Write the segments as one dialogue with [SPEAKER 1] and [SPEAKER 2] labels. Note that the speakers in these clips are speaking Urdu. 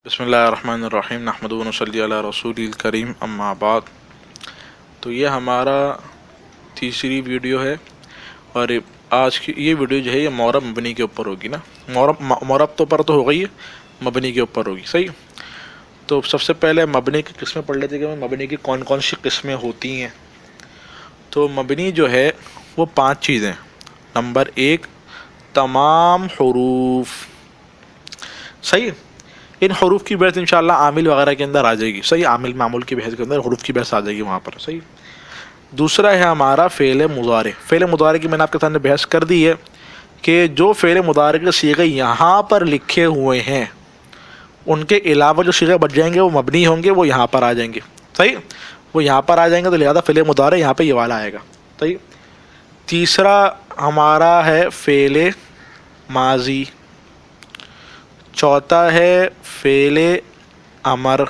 [SPEAKER 1] بسم اللہ الرحمن الرحیم نحمد و نصلی علی رسول الکریم اما بعد۔ تو یہ ہمارا تیسری ویڈیو ہے اور آج کی یہ ویڈیو جو ہے یہ معرب مبنی کے اوپر ہوگی نا۔ معرب تو پر تو ہو گئی ہے، مبنی کے اوپر ہوگی، صحیح۔ تو سب سے پہلے مبنی کی قسمیں پڑھ لیتے کہ مبنی کی کون کون سی قسمیں ہوتی ہیں۔ تو مبنی جو ہے وہ 5 چیزیں۔ نمبر 1 تمام حروف، صحیح۔ ان حروف کی بحث انشاءاللہ عامل وغیرہ کے اندر آ جائے گی، صحیح۔ عامل معمول کی بحث کے اندر حروف کی بحث آ جائے گی وہاں پر، صحیح۔ دوسرا ہے ہمارا فعل مضارع۔ فعل مضارع کی میں نے آپ کے سامنے بحث کر دی ہے کہ جو فعل مضارع کے صیغے یہاں پر لکھے ہوئے ہیں ان کے علاوہ جو صیغے بچ جائیں گے وہ مبنی ہوں گے، وہ یہاں پر آ جائیں گے، صحیح۔ وہ یہاں پر آ جائیں گے تو لہذا فعل مضارع یہاں پہ یہ والا آئے گا، صحیح۔ تیسرا ہمارا ہے فعل ماضی۔ چوتھا ہے فعل امر۔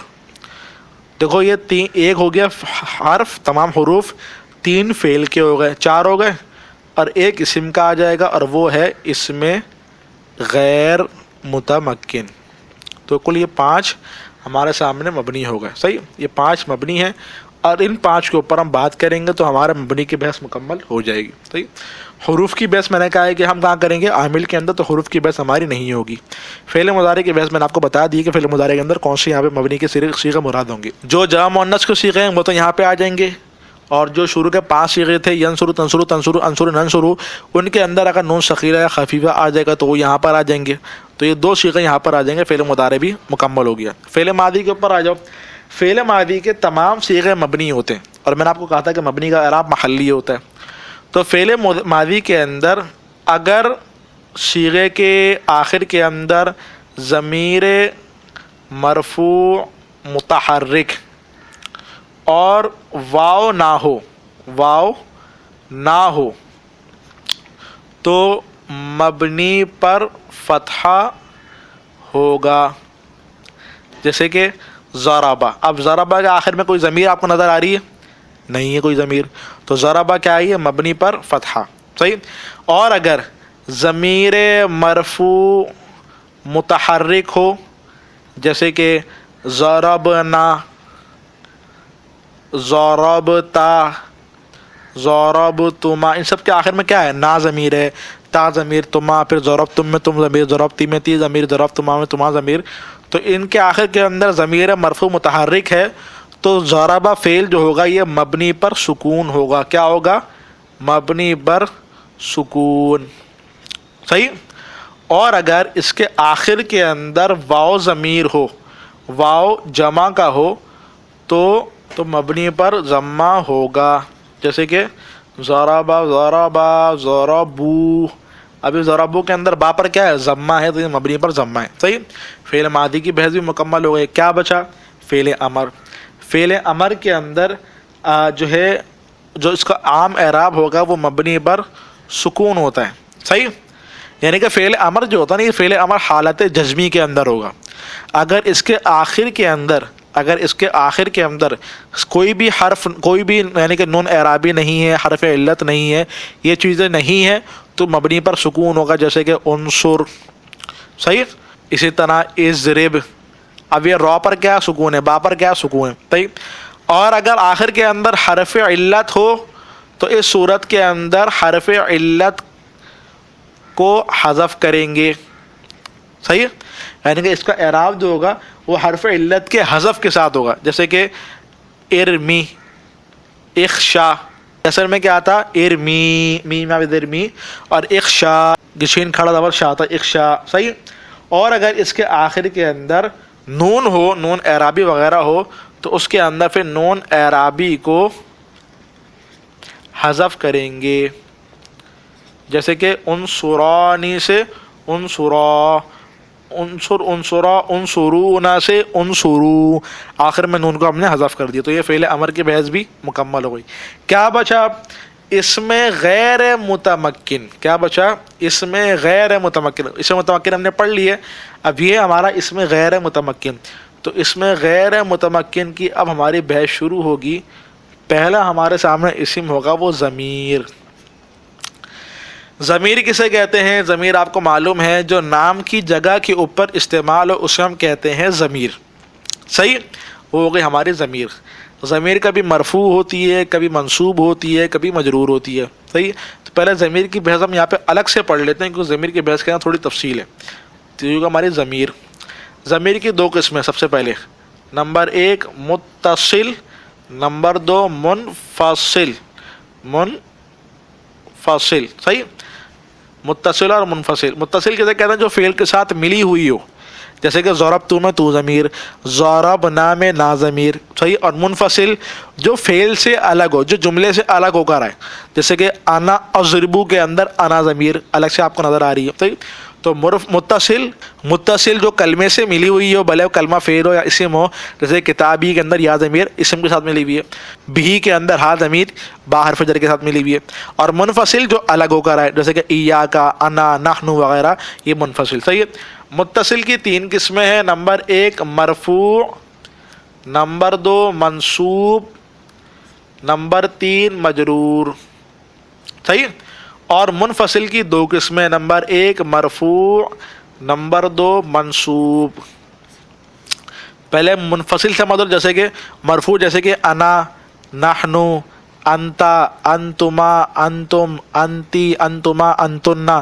[SPEAKER 1] دیکھو یہ ایک ہو گیا حرف، تمام حروف، 3 فعل کے ہو گئے، 4 ہو گئے، اور ایک اسم کا آ جائے گا اور وہ ہے اسم غیر متمکن۔ تو کل یہ 5 ہمارے سامنے مبنی ہو گئے، صحیح۔ یہ 5 مبنی ہیں اور ان 5 کے اوپر ہم بات کریں گے تو ہمارے مبنی کی بحث مکمل ہو جائے گی، صحیح۔ حروف کی بحث میں نے کہا ہے کہ ہم کہاں کریں گے، عامل کے اندر، تو حروف کی بحث ہماری نہیں ہوگی۔ فعل مضارع کی بحث میں نے آپ کو بتا دی کہ فعل مضارع کے اندر کون سی یہاں پہ مبنی کے صیغے مراد ہوں گے۔ جو جمع مؤنث کے صیغے ہیں وہ تو یہاں پہ آ جائیں گے، اور جو شروع کے 5 صیغے تھے ینصر تنصر تنصر انصر ننصر، ان کے اندر اگر نون ثقیلہ یا خفیفہ آ جائے گا تو وہ یہاں پر آ جائیں گے۔ تو یہ 2 صیغے یہاں پر آ جائیں گے، فعل مضارع بھی مکمل ہو گیا۔ فعل ماضی کے اوپر آ جاؤ۔ فعل ماضی کے تمام صیغے مبنی ہوتے ہیں، اور میں نے آپ کو کہا تھا کہ مبنی کا اعراب محلی ہوتا ہے۔ تو فعل ماضی کے اندر اگر صیغے کے آخر کے اندر ضمیر مرفوع متحرک اور واو نہ ہو تو مبنی پر فتحہ ہوگا، جیسے کہ ضربہ۔ اب ضربہ کے آخر میں کوئی ضمیر آپ کو نظر آ رہی ہے؟ نہیں ہے کوئی ضمیر، تو ضربہ کیا آئی ہے؟ مبنی پر فتحہ، صحیح۔ اور اگر ضمیر مرفوع متحرک ہو، جیسے کہ ضربنا، ضربتا، ضربتما، ان سب کے آخر میں کیا ہے؟ نا ضمیر ہے، تا ضمیر، تما، پھر ضربتم میں تم ضمیر، ضربتی میں تی ضمیر، ضربتما میں تما ضمیر۔ تو ان کے آخر کے اندر ضمیر مرفوع متحرک ہے تو ضربہ فعل جو ہوگا یہ مبنی پر سکون ہوگا۔ کیا ہوگا؟ مبنی پر سکون، صحیح۔ اور اگر اس کے آخر کے اندر واو ضمیر ہو، واو جمع کا ہو تو مبنی پر ضمہ ہوگا، جیسے کہ ضربا، ضربا، ضربو۔ ابھی ضربو کے اندر با پر کیا ہے؟ ضمہ ہے، تو یہ مبنی پر ضمہ ہے، صحیح۔ فعل ماضی کی بحث بھی مکمل ہو گئی۔ کیا بچا؟ فعل امر۔ فعل امر کے اندر جو ہے جو اس کا عام اعراب ہوگا وہ مبنی پر سکون ہوتا ہے، صحیح۔ یعنی کہ فعل امر جو ہوتا ہے نا، یہ فعل امر حالت جزمی کے اندر ہوگا۔ اگر اس کے آخر کے اندر کوئی بھی حرف، کوئی بھی یعنی کہ نون اعرابی نہیں ہے، حرف علت نہیں ہے، یہ چیزیں نہیں ہیں، تو مبنی پر سکون ہوگا، جیسے کہ انصر، صحیح۔ اسی طرح اضرب۔ اب یہ را پر کیا سکون ہے، با پر کیا سکون ہے، صحیح۔ اور اگر آخر کے اندر حرف علت ہو تو اس صورت کے اندر حرف علت کو حذف کریں گے، صحیح۔ یعنی کہ اس کا اعراب جو ہوگا وہ حرف علت کے حذف کے ساتھ ہوگا، جیسے کہ ارمی، اخشا۔ اصل میں کیا آتا؟ ارمی، میم ارمی، اور اخشا، گشین کھڑا دبر شا تھا، اخشا، صحیح۔ اور اگر اس کے آخر کے اندر نون ہو، نون اعرابی وغیرہ ہو، تو اس کے اندر پھر نون اعرابی کو حذف کریں گے، جیسے کہ انصرانی سے انصرا، انصر انصرا، انصرونا سے انصرو، آخر میں نون کو ہم نے حذف کر دیا۔ تو یہ فعل امر کی بحث بھی مکمل ہو گئی۔ کیا بچا؟ اسم غیر متمکن۔ کیا بچا؟ اسم غیر متمکن۔ اسم متمکن ہم نے پڑھ لی ہے، اب یہ ہمارا اسم غیر متمکن۔ تو اسم غیر متمکن کی اب ہماری بحث شروع ہوگی۔ پہلا ہمارے سامنے اسم ہوگا وہ ضمیر۔ ضمیر کسے کہتے ہیں؟ ضمیر آپ کو معلوم ہے جو نام کی جگہ کے اوپر استعمال ہو اسے ہم کہتے ہیں ضمیر. صحیح، وہ ہو گئی ہماری ضمیر. ضمیر کبھی مرفوع ہوتی ہے، کبھی منصوب ہوتی ہے، کبھی مجرور ہوتی ہے. صحیح، تو پہلے ضمیر کی بحث ہم یہاں پہ الگ سے پڑھ لیتے ہیں کیونکہ ضمیر کی بحث کے یہاں تھوڑی تفصیل ہے. تو یہ ہوگا ہماری ضمیر. ضمیر کی دو قسمیں. سب سے پہلے نمبر 1 متصل، نمبر 2 منفصل. منفصل صحیح، متصل اور منفصل. متصل کسے کہتے ہیں؟ جو فعل کے ساتھ ملی ہوئی ہو، جیسے کہ ضربت میں تو ضمیر، ضربنا میں نا ضمیر. صحیح. اور منفصل جو فعل سے الگ ہو، جو جملے سے الگ ہو کر آئے، جیسے کہ انا اضربو کے اندر انا ضمیر الگ سے آپ کو نظر آ رہی ہے. صحیح. تو متصل جو کلمے سے ملی ہوئی ہو، بھلے وہ کلمہ فعل ہو یا اسم ہو، جیسے کتابی کے اندر یا ضمیر اسم کے ساتھ ملی ہوئی ہے، بھی کے اندر ہا ضمیر با حرف جر کے ساتھ ملی ہوئی ہے. اور منفصل جو الگ ہو کر آئے، جیسے کہ ایاکا، انا، نحن وغیرہ، یہ منفصل. صحیح. متصل کی 3 قسمیں ہیں. نمبر 1 مرفوع، نمبر 2 منصوب، نمبر 3 مجرور. صحیح. اور منفصل کی 2 قسمیں. نمبر 1 مرفوع، نمبر 2 منصوب. پہلے منفصل سے مدر، جیسے کہ مرفوع جیسے کہ انا، نحنو، انتا، انتما، انتم، انتی، انتما، انتنا،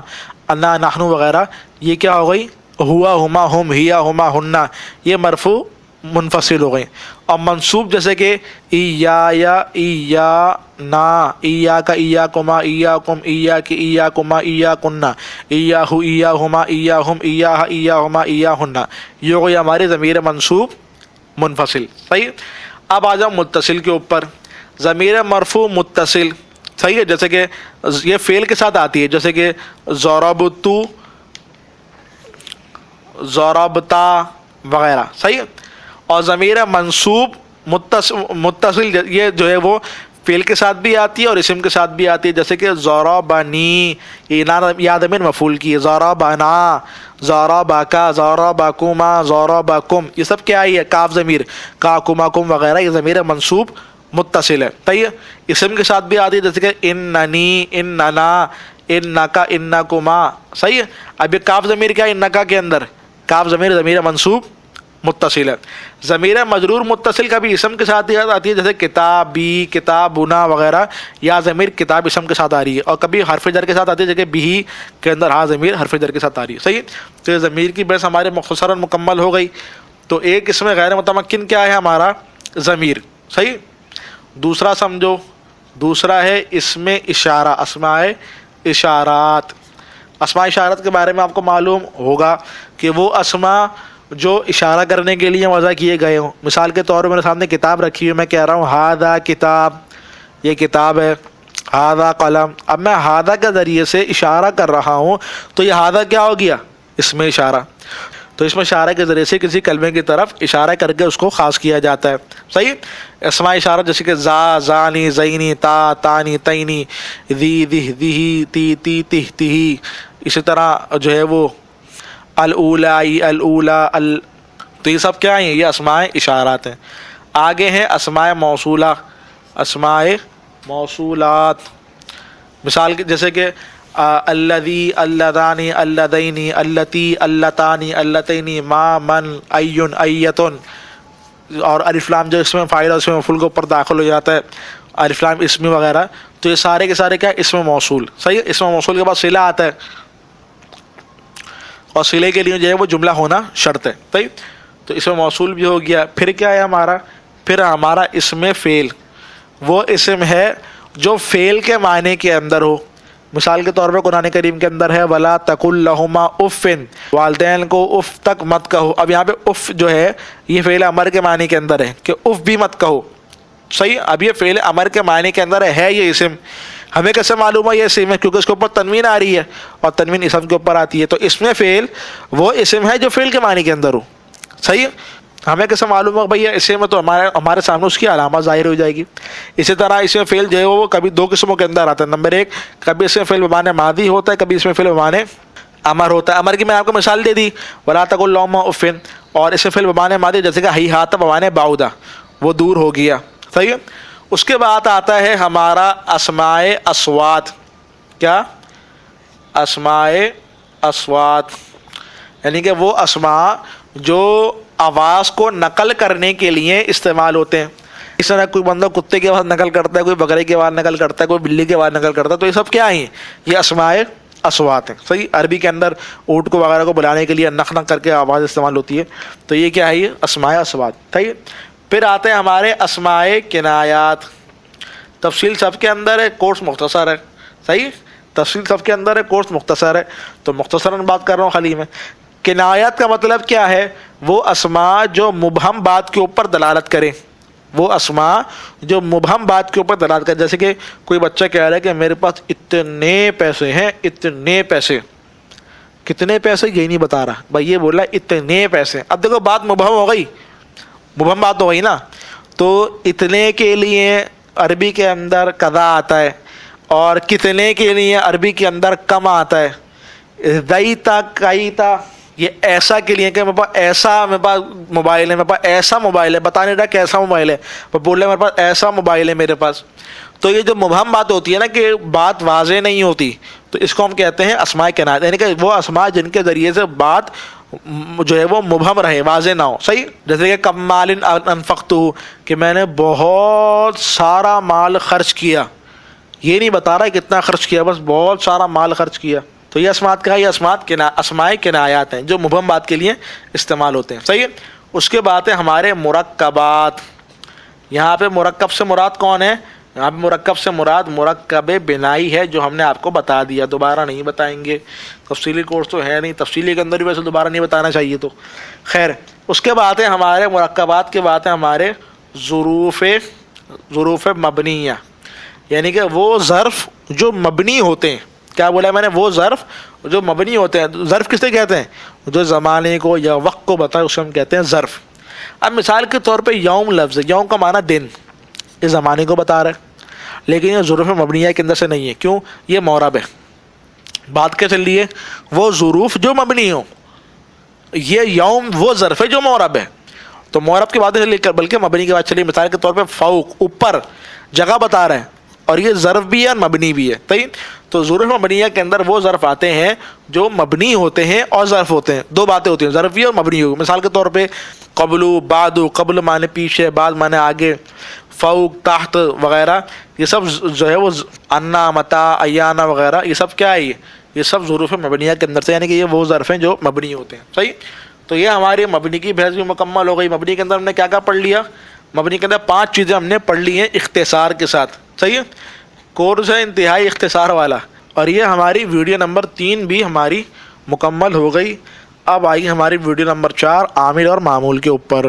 [SPEAKER 1] انا، نحنو وغیرہ. یہ کیا ہو گئی؟ ہوا، ہما، ہم، ہیا، ہما، ہننا. یہ مرفوع منفصل ہو گئی. اور منصوب جیسے کہ ایا، ایا نا، ایا کا، ایا کما، ایا کم، ایا کی، ایا کما، ایا کننا، ایا ہو، ایا ہما، ایا ہم، ایا ہا، ایا ہما، ایا ہننا. یہ ہو گئی ہماری ضمیر منصوب منفصل. صحیح. اب آ جاؤ متصل کے اوپر. ضمیر مرفوع متصل. صحیح ہے. جیسے کہ یہ فعل کے ساتھ آتی ہے، جیسے کہ ضربتو، ضربتا وغیرہ. صحیح. اور ضمیر منصوب متصل یہ جو ہے وہ فعل کے ساتھ بھی آتی ہے اور اسم کے ساتھ بھی آتی ہے، جیسے کہ ضربنی، یا ضمیر مفعول کی، ضربنا، ضربکا، ضربکما، ضربکم. یہ سب کیا ہے؟ کاف ضمیر، کا، کما، کم وغیرہ. یہ ضمیر منصوب متصل ہے. صحیح ہے. اسم کے ساتھ بھی آتی ہے، جیسے کہ اننی، اننا، انکا، انکما. صحیح ہے. اب یہ کاف ضمیر کیا ہے انکا کے اندر؟ کاف ضمیر منصوب متصل ہے. ضمیر مجرور متصل کا بھی اسم کے ساتھ آتی ہے، جیسے کتابی، کتابنا وغیرہ. یا ضمیر کتاب اسم کے ساتھ آ رہی ہے. اور کبھی حرف جر کے ساتھ آتی ہے، جیسے بھی کے اندر ہا ضمیر حرف جر کے ساتھ آ رہی ہے. صحیح. تو یہ ضمیر کی بحث ہمارے مختصراً مکمل ہو گئی. تو ایک اس میں غیر متمکن کیا ہے؟ ہمارا ضمیر. صحیح. دوسرا سمجھو، دوسرا ہے اسم اشارہ، اسماء اشارات. اسماء اشارات کے بارے میں آپ کو معلوم ہوگا کہ وہ اسماء جو اشارہ کرنے کے لیے وضع کیے گئے ہوں. مثال کے طور پر میرے سامنے کتاب رکھی ہوئی، میں کہہ رہا ہوں ہاذا کتاب، یہ کتاب ہے. ہاذا قلم. اب میں ہاذا کے ذریعے سے اشارہ کر رہا ہوں، تو یہ ہاذا کیا ہو گیا؟ اسم اشارہ. تو اس میں اشارہ کے ذریعے سے کسی کلمے کی طرف اشارہ کر کے اس کو خاص کیا جاتا ہے. صحیح. اسماء اشارہ جیسے کہ زا، زانی، زینی، تا، تانی، تینی، ذی، ذہ، ذہی، تی، تی، تہ، تہی. اسی طرح جو ہے وہ الاولائی، الاولا، تو یہ سب کیا ہیں؟ یہ اسماء اشارات ہیں. آگے ہیں اسماء موصولہ، اسماء موصولات. مثال جیسے کہ الذی، اللذانی، اللذینی، اللتی، اللتانی، اللتینی، ما، من، این، ایتن. اور الف لام جو اس میں فاعل اور اس میں مفعول کے اوپر داخل ہو جاتا ہے، الف لام اسمی وغیرہ. تو یہ سارے کے سارے کیا؟ اسم موصول. صحیح. اسم موصول کے بعد صلہ آتا ہے، اور صلے کے لیے جو ہے وہ جملہ ہونا شرط ہے. صحیح. تو اسم موصول بھی ہو گیا. پھر کیا ہے ہمارا؟ پھر ہمارا اسم فعل. وہ اسم ہے جو فعل کے معنی کے اندر ہو. مثال کے طور پر قرآن کریم کے اندر ہے وَلَا تَقُلْ لَهُمَا اُفٍّ، والدین کو اف تک مت کہو. اب یہاں پہ اف جو ہے یہ فعل امر کے معنی کے اندر ہے کہ اف بھی مت کہو. صحیح. اب یہ فعل امر کے معنی کے اندر ہے یہ اسم. ہمیں کیسے معلوم ہے یہ اسم ہے؟ کیونکہ اس کے اوپر تنوین آ رہی ہے، اور تنوین اسم کے اوپر آتی ہے. تو اسم فعل وہ اسم ہے جو فعل کے معنی کے اندر ہو. صحیح. ہمیں کیسے معلوم ہوگا بھائی یہ اسم ہے؟ تو ہمارے سامنے اس کی علامت ظاہر ہو جائے گی. اسی طرح اسم فعل جو ہے وہ کبھی 2 قسموں کے اندر آتا ہے. نمبر 1 کبھی اسم فعل بمعنی ماضی ہوتا ہے، کبھی اسم فعل بمعنی امر ہوتا ہے. امر کی میں آپ کو مثال دے دی وَلَا تَقُلْ لَهُمَا اُفٍّ. اور اسم فعل بمعنی ماضی جیسے کہ ہیہات بمعنی بعودا، وہ دور ہو گیا. صحیح. اس کے بعد آتا ہے ہمارا اسماء اصوات. کیا؟ اسمائے اسوات، یعنی کہ وہ اسماء جو آواز کو نقل کرنے کے لیے استعمال ہوتے ہیں. اس طرح کوئی بندہ کتے کی آواز نقل کرتا ہے، کوئی بکرے کی آواز نقل کرتا ہے، کوئی بلی کی آواز نقل کرتا ہے، تو یہ سب کیا ہیں؟ یہ اسمائے اسوات ہیں. صحیح. عربی کے اندر اونٹ کو وغیرہ کو بلانے کے لیے نق نق کر کے آواز استعمال ہوتی ہے، تو یہ کیا ہے؟ یہ اسمائے اسوات. صحیح. پھر آتے ہیں ہمارے اسمائے کنایات. تفصیل سب کے اندر ہے، کورس مختصر ہے. صحیح. تفصیل سب کے اندر ہے، کورس مختصر ہے، تو مختصراً بات کر رہا ہوں خالی میں. کنایات کا مطلب کیا ہے؟ وہ اسماء جو مبہم بات کے اوپر دلالت کریں. وہ اسماء جو مبہم بات کے اوپر دلالت کریں. جیسے کہ کوئی بچہ کہہ رہا ہے کہ میرے پاس اتنے پیسے ہیں، اتنے پیسے. کتنے پیسے یہ نہیں بتا رہا بھائی، یہ بولا اتنے پیسے. اب دیکھو بات مبہم ہو گئی، مبہم بات ہو گئی نا. تو اتنے کے لیے عربی کے اندر قضا آتا ہے، اور کتنے کے لیے عربی کے اندر کم آتا ہے. دیتا کائیتا، یہ ایسا کے لیے کہ میرے پاس ایسا، میرے پاس موبائل ہے، میرے پاس ایسا موبائل ہے، بتا نہیں رہا کیسا موبائل ہے، وہ بول رہے میرے پاس ایسا موبائل ہے میرے پاس. تو یہ جو مبہم بات ہوتی ہے نا، کہ بات واضح نہیں ہوتی، تو اس کو ہم کہتے ہیں اسماء کنایات. یعنی کہ وہ اسماء جن کے ذریعے سے بات جو ہے وہ مبہم رہے، واضح نہ ہو. صحیح. جیسے کہ کم مال انفقتہ، کہ میں نے بہت سارا مال خرچ کیا. یہ نہیں بتا رہا کتنا خرچ کیا، بس بہت سارا مال خرچ کیا. تو یہ اسماء کا، یہ اسماء کنایات ہیں جو مبہم بات کے لیے استعمال ہوتے ہیں. صحیح. اس کے بعد ہے ہمارے مرکبات. یہاں پہ مرکب سے مراد کون ہے؟ یہاں پہ مرکب سے مراد مرکب بنائی ہے، جو ہم نے آپ کو بتا دیا، دوبارہ نہیں بتائیں گے. تفصیلی کورس تو ہے نہیں، تفصیلی کے اندر بھی ویسے دوبارہ نہیں بتانا چاہیے. تو خیر، اس کے بعد ہے ہمارے مرکبات کے بعد ہے ہمارے ظروف مبنیہ، یعنی کہ وہ ظرف جو مبنی ہوتے ہیں. کیا بولا میں نے؟ وہ ظرف جو مبنی ہوتے ہیں. ظرف کس سے کہتے ہیں؟ جو زمانے کو یا وقت کو بتائے اسے ہم کہتے ہیں ظرف. اب مثال کے طور پہ یوم لفظ، یوم کا معنی دن، یہ زمانے کو بتا رہا ہے، لیکن یہ ظروف مبنیہ کے اندر سے نہیں ہے. کیوں؟ یہ معرب ہے. بات کیا چل رہی ہے؟ وہ ظروف جو مبنی ہوں. یہ یوم وہ ظرف ہے جو معرب ہے، تو معرب کی بات نہیں بلکہ مبنی کی بات چلی. مثال کے طور پہ فوق، اوپر، جگہ بتا رہے ہیں، اور یہ ظرف بھی ہے اور مبنی بھی ہے. صحیح. تو ظروف مبنیہ کے اندر وہ ظرف آتے ہیں جو مبنی ہوتے ہیں اور ظرف ہوتے ہیں. دو باتیں ہوتی ہیں، ظرفی اور مبنی ہوگی. مثال کے طور پہ قبلو، بعدو، قبل مانے پیچھے، بعد مانے آگے، فوق، تحت وغیرہ، یہ سب جو ہے وہ انا، متا، ایانا وغیرہ، یہ سب کیا ہے؟ یہ سب ظروف مبنیہ کے اندر سے، یعنی کہ یہ وہ ظرف ہیں جو مبنی ہوتے ہیں. صحیح. تو یہ ہماری مبنی کی بحث بھی مکمل ہو گئی. مبنی کے اندر ہم نے کیا کیا پڑھ لیا؟ مبنی کے اندر 5 چیزیں ہم نے پڑھ لی ہیں اختصار کے ساتھ. صحیح. کورس ہے انتہائی اختصار والا، اور یہ ہماری ویڈیو نمبر 3 بھی ہماری مکمل ہو گئی. اب آئی ہماری ویڈیو نمبر 4 عامل اور معمول کے اوپر.